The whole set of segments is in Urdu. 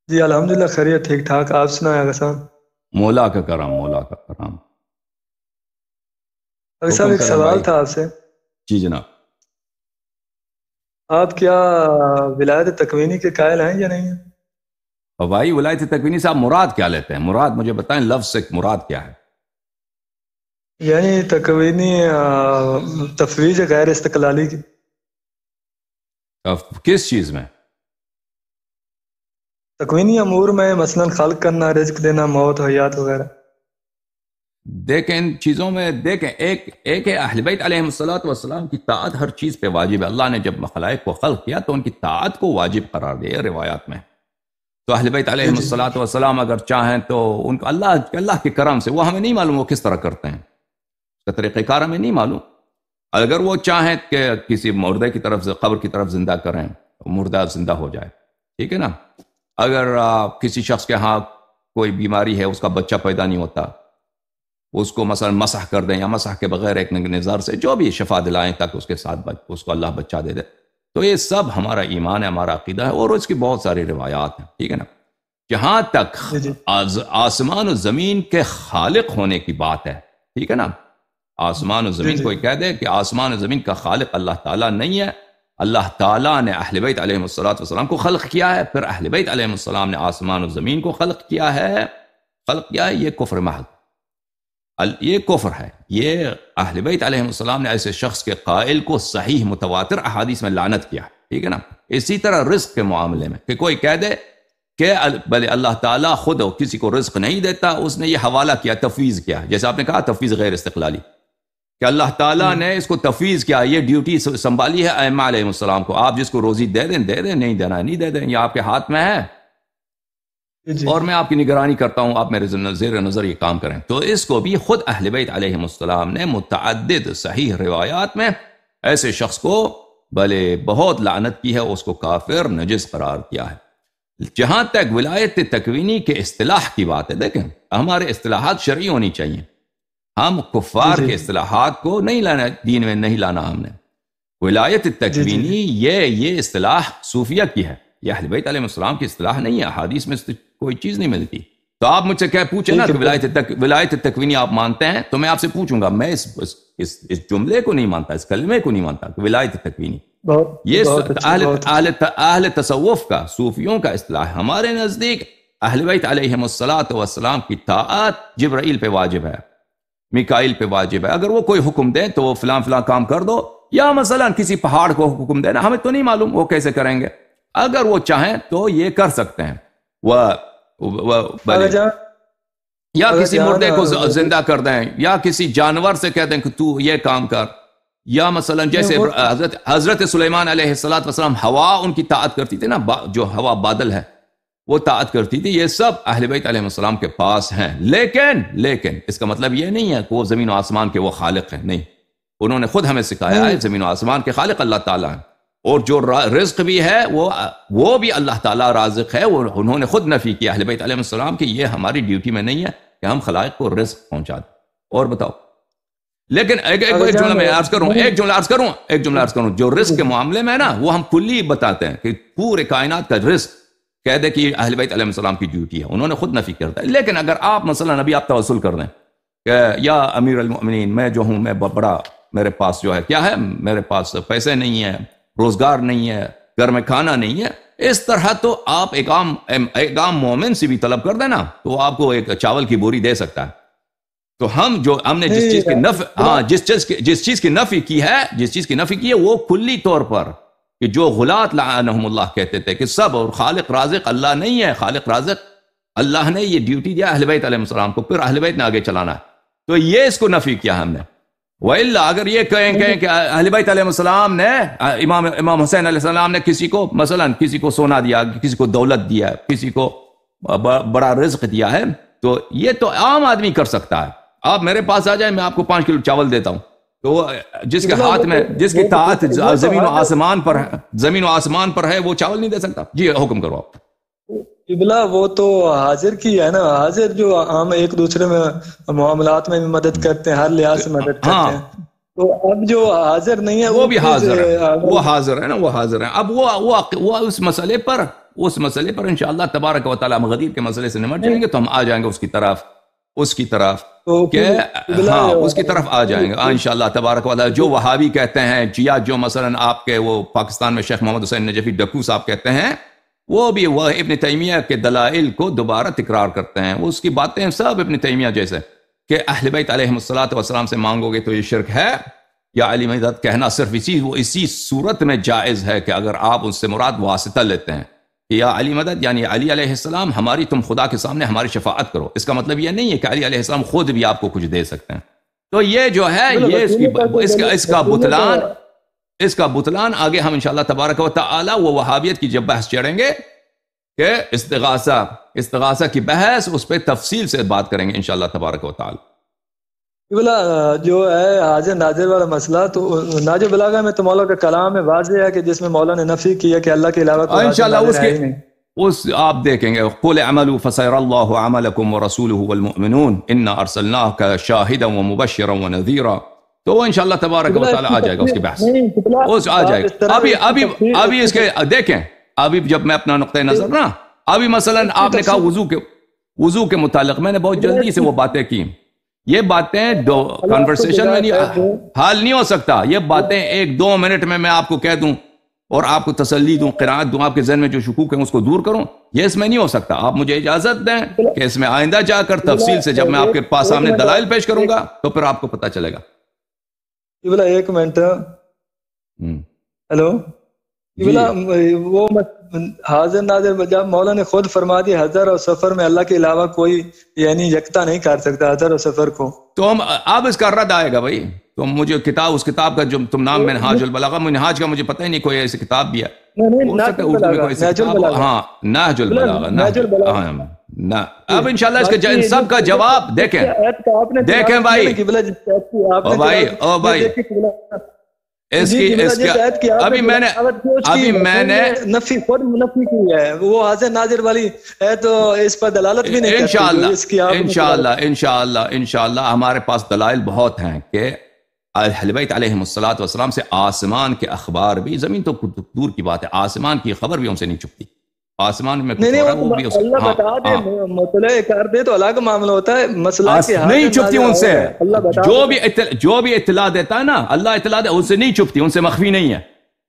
جی الحمدللہ خیریت ٹھیک ٹھاک. آپ سنائیں آغا صاحب؟ مولا کا کرم، مولا کا کرم. آغا صاحب حکم ایک کریں سوال بھائی. تھا آپ سے. جی جناب. آپ کیا ولایت تکوینی کے قائل ہیں یا نہیں ہیں؟ اور بھائی ولایت تکوینی صاحب مراد کیا لیتے ہیں؟ مراد مجھے بتائیں، لفظ سے مراد کیا ہے؟ یعنی تکوینی تفویض غیر استقلالی کی. کس چیز میں؟ تکوینی امور میں مثلا خلق کرنا، رزق دینا، موت، حیات وغیرہ. دیکھیں ان چیزوں میں، دیکھیں ایک ہے اہل بیت علیہم السلام کی طاعت ہر چیز پہ واجب ہے. اللہ نے جب خلائق کو خلق کیا تو ان کی طاعت کو واجب قرار دیا روایات میں. تو اہل بیت علیہم جی جی السلام اگر چاہیں تو ان کو اللہ کے کرم سے، وہ ہمیں نہیں معلوم وہ کس طرح کرتے ہیں، اس کا طریقہ کار ہمیں نہیں معلوم. اگر وہ چاہیں کہ کسی مردے کی طرف سے قبر کی طرف زندہ کریں، مردہ زندہ ہو جائے، ٹھیک ہے نا. اگر کسی شخص کے ہاں کوئی بیماری ہے، اس کا بچہ پیدا نہیں ہوتا، اس کو مثلا مسح کر دیں یا مسح کے بغیر ایک نظر سے جو بھی شفا دلائیں تاکہ اس کے ساتھ اس کو اللہ بچہ دے دے. تو یہ سب ہمارا ایمان ہے، ہمارا عقیدہ ہے، اور اس کی بہت ساری روایات ہیں، ٹھیک ہے نا. جہاں تک جی جی آسمان و زمین کے خالق ہونے کی بات ہے، ٹھیک ہے نا. آسمان و جی زمین جی کوئی کہہ دے کہ آسمان و زمین کا خالق اللہ تعالیٰ نہیں ہے. اللہ تعالیٰ نے اہل بیت علیہ السلام کو خلق کیا ہے، پھر اہل بیت علیہ السلام نے آسمان و زمین کو خلق کیا ہے. یہ کفر محض، یہ کفر ہے. یہ اہل بیت علیہ السلام نے ایسے شخص کے قائل کو صحیح متواتر احادیث میں لعنت کیا، ٹھیک ہے نا. اسی طرح رزق کے معاملے میں کہ کوئی کہہ دے کہ بلے اللہ تعالیٰ خود کسی کو رزق نہیں دیتا، اس نے یہ حوالہ کیا، تفویض کیا، جیسے آپ نے کہا تفویض غیر استقلالی، کہ اللہ تعالیٰ نے اس کو تفویض کیا، یہ ڈیوٹی سنبھالی ہے ائمہ علیہ السلام کو. آپ جس کو روزی دے دیں دے دیں، نہیں دینا نہیں دے دیں، یہ آپ کے ہاتھ میں ہے، جی اور میں آپ کی نگرانی کرتا ہوں، آپ میرے زیر نظر یہ کام کریں. تو اس کو بھی خود اہل بیت علیہ السلام نے متعدد صحیح روایات میں ایسے شخص کو بھلے بہت لعنت کی ہے، اس کو کافر نجس قرار کیا ہے. جہاں تک ولایت تکوینی کے اصطلاح کی بات ہے، دیکھیں ہمارے اصطلاحات شرعی ہونی چاہیے. ہم کفار جی کے اصطلاحات کو نہیں لانا، دین میں نہیں لانا ہم نے. ولایت جی تکوینی یہ اصطلاح صوفیہ کی ہے، یہ اہل بیت علیہ السلام کی اصطلاح نہیں ہے. احادیث میں کوئی چیز نہیں ملتی. تو آپ مجھ سے کیا پوچھیں نا کہ ولایت تکوینی آپ مانتے ہیں، تو میں آپ سے پوچھوں گا، میں اس جملے کو نہیں مانتا، اس کلمے کو نہیں مانتا کہ ولایت تکوینی. یہ اہل تصوف کا، صوفیوں کا اصطلاح ہے. ہمارے نزدیک اہل بیت علیہم السلام کی طاعت جبرائیل پہ واجب ہے، میکائیل پہ واجب ہے. اگر وہ کوئی حکم دیں تو وہ فلاں فلاں کام کر دو، یا مثلا کسی پہاڑ کو حکم دینا، ہمیں تو نہیں معلوم وہ کیسے کریں گے. اگر وہ چاہیں تو یہ کر سکتے ہیں. یا کسی مردے کو زندہ کر دیں، یا کسی جانور سے کہہ دیں کہ تو یہ کام کر، یا مثلا جیسے حضرت سلیمان علیہ السلام ہوا ان کی طاعت کرتی تھی نا، جو ہوا بادل ہے وہ طاعت کرتی تھی. یہ سب اہل بیت علیہ السلام کے پاس ہیں. لیکن اس کا مطلب یہ نہیں ہے کہ وہ زمین و آسمان کے وہ خالق ہیں، نہیں. انہوں نے خود ہمیں سکھایا ہے زمین و آسمان کے خالق اللہ تعالیٰ ہیں، اور جو رزق بھی ہے وہ بھی اللہ تعالیٰ رازق ہے. انہوں نے خود نفی کیا اہل بیت علیہ السلام کی یہ ہماری ڈیوٹی میں نہیں ہے کہ ہم خلائق کو رزق پہنچا دیں. اور بتاؤ. لیکن ایک جملہ میں عرض کروں جو رزق کے معاملے میں ہے نا، وہ ہم کلی بتاتے ہیں کہ پورے کائنات کا رزق کہہ دے کہ اہل بیت علیہ السلام کی ڈیوٹی ہے، انہوں نے خود نفی کرتا ہے. لیکن اگر آپ مثلا نبی آپ توسل کر دیں کہ یا امیر المؤمنین، میں جو ہوں، میں بڑا، میرے پاس جو ہے کیا ہے، میرے پاس پیسے نہیں ہیں، روزگار نہیں ہے، گھر میں کھانا نہیں ہے، اس طرح تو آپ ایک عام مومن سے بھی طلب کر دینا تو وہ آپ کو ایک چاول کی بوری دے سکتا ہے. تو ہم نے جس چیز کی نفی کی ہے وہ کلی طور پر کہ جو غلات لعنہم اللہ کہتے تھے کہ سب اور خالق رازق اللہ نہیں ہے. خالق رازق اللہ نے یہ ڈیوٹی دیا اہل بیت علیہ السلام کو، پھر اہل بیت نے آگے چلانا ہے. تو یہ اس کو نفی کیا ہم نے. وَإِلَّا اگر یہ کہیں کہ اہل بیت علیہ السلام نے، امام حسین علیہ السلام نے کسی کو مثلا کسی کو سونا دیا، کسی کو دولت دیا، کسی کو بڑا رزق دیا ہے، تو یہ تو عام آدمی کر سکتا ہے. آپ میرے پاس آ جائیں، میں آپ کو 5 کلو چاول دیتا ہوں، تو جس کے ہاتھ میں، جس کی طاعت زمین و آسمان پر ہے وہ چاول نہیں دے سکتا. جی حکم کرو آپ. قبلہ وہ تو حاضر کی ہے نا، حاضر جو ہم ایک دوسرے میں معاملات میں بھی مدد کرتے ہیں، ہر لحاظ سے مدد کرتے ہیں. تو اب جو حاضر نہیں ہے وہ بھی حاضر ہے، وہ حاضر ہے نا، وہ حاضر ہے. اب وہ اس مسئلے پر اس مسئلے پر انشاءاللہ تبارک و تعالی ہم غدیر کے مسئلے سے نمٹ جائیں گے تو ہم آ جائیں گے اس کی طرف کہ ہاں اس کی طرف آ جائیں گے انشاءاللہ تبارک و تعالی. جو وہابی کہتے ہیں یا جو مثلا آپ کے وہ پاکستان میں شیخ محمد حسین نجفی ڈکو صاحب کہتے ہیں، وہ بھی وہ ابن تیمیہ کے دلائل کو دوبارہ تکرار کرتے ہیں. اس کی باتیں سب ابن تیمیہ جیسے کہ اہل بیت علیہم الصلوۃ والسلام سے مانگو گے تو یہ شرک ہے، یا علی مدد کہنا صرف اسی صورت میں جائز ہے کہ اگر آپ اس سے مراد واسطہ لیتے ہیں کہ یا علی مدد یعنی علی علیہ السلام ہماری تم خدا کے سامنے ہماری شفاعت کرو. اس کا مطلب یہ نہیں ہے کہ علی علیہ السلام خود بھی آپ کو کچھ دے سکتے ہیں. تو یہ جو ہے یہ اس کا بطلان آگے ہم انشاءاللہ تبارک و تعالی وہ وہابیت کی جب بحث چڑھیں گے کہ استغاثہ کی بحث اس پہ تفصیل سے بات کریں گے انشاءاللہ تبارک و تعالی. بلا جو ہے حاضر ناظر والا مسئلہ تو ناج بلاغہ میں تو مولا کا کلام ہے، واضح ہے کہ جس میں مولا نے نفی کیا کہ اللہ کے علاوہ کوئی انشاءاللہ اس آپ دیکھیں گے قل اعملوا فسيرى الله عملكم ورسوله والمؤمنون انا ارسلناك شاهدا ومبشرا ونذيرا. تو وہ انشاءاللہ تبارک و تعالی آ جائے گا اس کی بحث، اس آ جائے گا. ابھی اس کے دیکھیں، ابھی جب میں اپنا نقطہ نظر نا ابھی مثلا آپ نے کہا وضو کے متعلق میں نے بہت جلدی سے وہ باتیں کی. یہ باتیں دو کنورسیشن میں حل نہیں ہو سکتا. یہ باتیں 1-2 منٹ میں آپ کو کہہ دوں اور آپ کو تسلی دوں، قرآت دوں، آپ کے ذہن میں جو شکوک ہیں اس کو دور کروں، یہ اس میں نہیں ہو سکتا. آپ مجھے اجازت دیں کہ اس میں آئندہ جا کر تفصیل سے جب میں آپ کے پاس سامنے دلائل پیش کروں گا تو پھر آپ کو پتہ چلے گا. بلا ایک منٹ، ہیلو وہ حاضر ناظر جب مولا نے خود فرما دی حضر اور سفر میں اللہ کے علاوہ کوئی یعنی یکتا نہیں کر سکتا حضر اور سفر کو، تو ہم اب اس کا رد آئے گا بھائی. تو مجھے اس کتاب کا جو تم نام میں نہاج البلاغہ، منہاج کا مجھے پتہ ہی نہیں کوئی ایسی کتاب بھی ہے. ہاں نہج البلاغہ. اب انشاءاللہ اس کے سب کا جواب دیکھیں بھائی اس کی ابھی میں نے نفی کی ہے، وہ حاضر ناظر والی ہے تو اس پر دلالت بھی نہیں کرتی. انشاءاللہ ہمارے پاس دلائل بہت ہیں کہ اہل بیت علیہم الصلوۃ والسلام سے آسمان کے اخبار بھی، زمین تو دور کی بات ہے، آسمان کی خبر بھی ہم سے نہیں چھپتی. آسمان میں اللہ بتا دے مطلع کر دے تو الگ معاملہ ہوتا ہے، مسئلہ نہیں چھپتی ان سے. جو بھی اطلاع دیتا ہے نا اللہ اطلاع دے، ان سے نہیں چھپتی، ان سے مخفی نہیں ہے،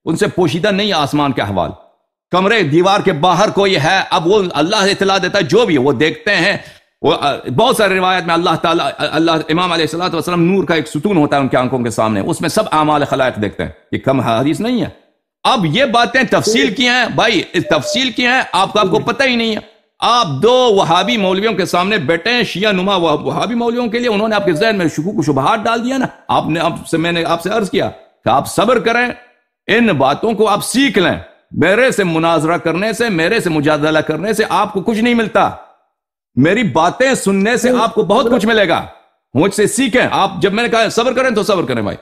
ان سے پوشیدہ نہیں ہے آسمان کے احوال. کمرے دیوار کے باہر کوئی ہے، اب وہ اللہ اطلاع دیتا ہے، جو بھی وہ دیکھتے ہیں. وہ بہت سارے روایت میں اللہ تعالیٰ امام علیہ الصلوۃ والسلام نور کا ایک ستون ہوتا ہے ان کی آنکھوں کے سامنے، اس میں سب اعمال خلائق دیکھتے ہیں. یہ کم حدیث نہیں ہے. اب یہ باتیں تفصیل کی ہیں بھائی، تفصیل کی ہیں، آپ کو پتہ ہی نہیں ہے. آپ 2 وہابی مولویوں کے سامنے بیٹھے ہیں، شیعہ نما وہابی مولویوں کے لیے، انہوں نے آپ کے ذہن میں شکوک و شبہات ڈال دیا نا. میں نے آپ سے عرض کیا کہ آپ صبر کریں، ان باتوں کو آپ سیکھ لیں. میرے سے مناظرہ کرنے سے، میرے سے مجادلہ کرنے سے آپ کو کچھ نہیں ملتا. میری باتیں سننے سے آپ کو بہت کچھ ملے گا. مجھ سے سیکھیں آپ. جب میں نے کہا صبر کریں تو صبر کریں بھائی.